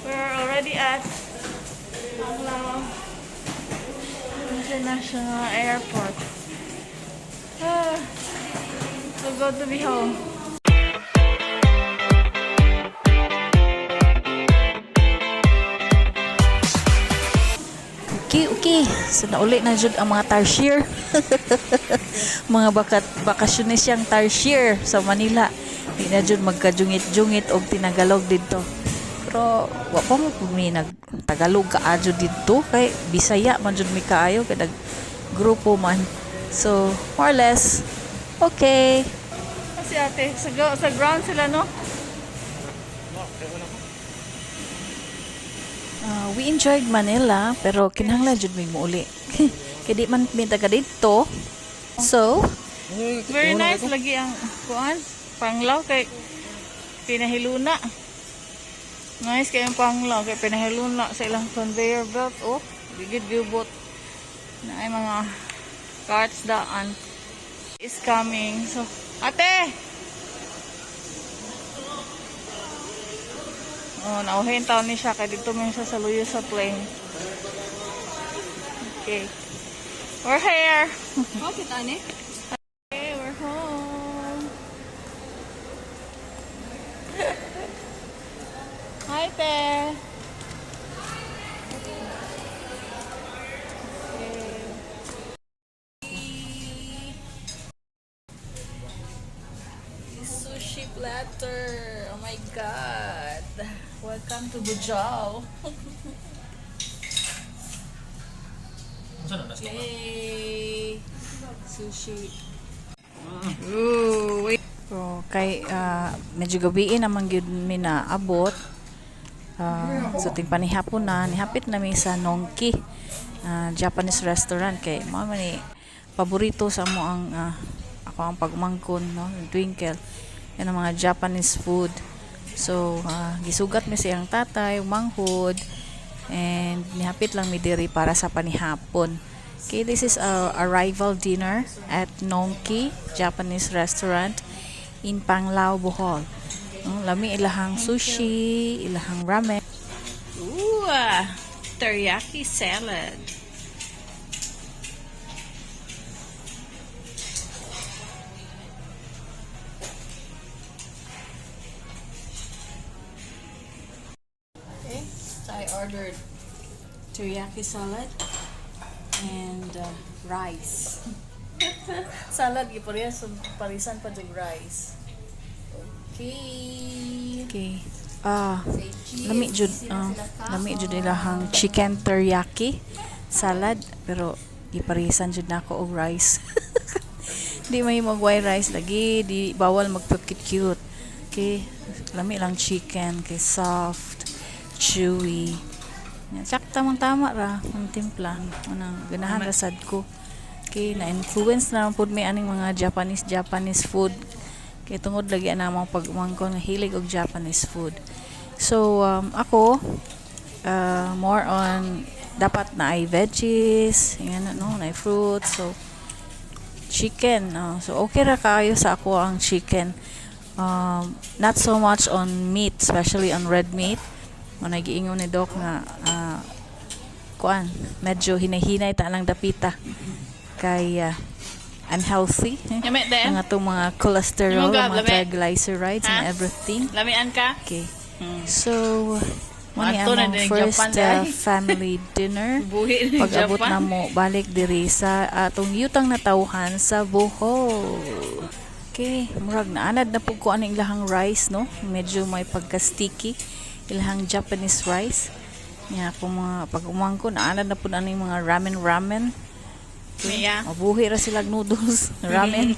We're already at Panglao International Airport. So good to be home. Okay. So nauli na jud ang mga tarsier. Mga bakasyonis yang tarsier sa Manila. Di na jud magkajungit-jungit og tinagalog dito. Pero wa pa mo mi nagtagalog kaadyo dito kay Bisaya man jud mi kaayo kay grupo man. So more or less okay. Kasi ate sa ground sila no. We enjoyed Manila pero kinahanglan jud mi muuli. Kay di man mi taga dito. So very nice lagi ang kuan Panglao kay pinahiluna. Nice kay ang Panglao kay pinahiluna sa ilang conveyor belt. Oh, bigid gubot na ay mga carts daan is coming. So ate, oh, nauhin taon ni siya kay dito man siya sa luyo sa plane. Okay, we're here. Okay, tani. Okay, we're home. Hi, te. Sushi platter. Oh my god. Welcome to Bujao. Yay! Sushi. Ooh, wait. So, kay medyo gabiin naman gyud mi na abot. So ting panihapon na nihapit na mi sa Nongki Japanese restaurant kay mao man ni paborito sa mo ang ako ang pagmangkon no Twinkle yan ang mga Japanese food. So gisugat mi siyang tatay manghod and nihapit lang mi diri para sa panihapon. Okay, this is our arrival dinner at Nongki Japanese restaurant in Panglao, Bohol. Lami ilahang sushi, ilahang ramen. Ooh, teriyaki salad. Okay, so I ordered teriyaki salad and rice. Salad giparisan pa jud rice. Okay. Lami jud ilahang chicken teriyaki salad pero giparisan jud nako og rice. Di may magway rice lagi, di bawal magpa-cute. Okay. Lami lang chicken kay soft, chewy. Sakta man tama ra ang timpla. Anang ganahan ra sad ko. Okay, na-influence na pud mi aning mga Japanese food. Kaya tungod lagi na mga pagmangkon hilig og Japanese food. So ako more on dapat na ay veggies, yan no, na fruits, so chicken. So okay ra kayo sa ako ang chicken. Not so much on meat, especially on red meat. Mo nagiingon ni doc nga kuan medyo hinay-hinay ta lang dapita kay unhealthy. Ang atong mga cholesterol, mga triglycerides and everything. Lamian ka? Okay. So, mani among first family dinner. Pag-abot na mo, balik diri sa atong yutang natawhan sa Bohol. Okay. Murag naanad na po ko aning ilahang rice, no? Medyo may pagka-sticky. Ilahang Japanese rice. Nga kung mga pag-umangko, naanad na po aning mga ramen. Mabuhi ra silag noodles, ramen.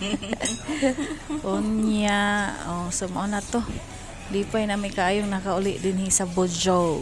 Onya, so mao na to. Lipay na may kaayong nakauli din sa Bujao.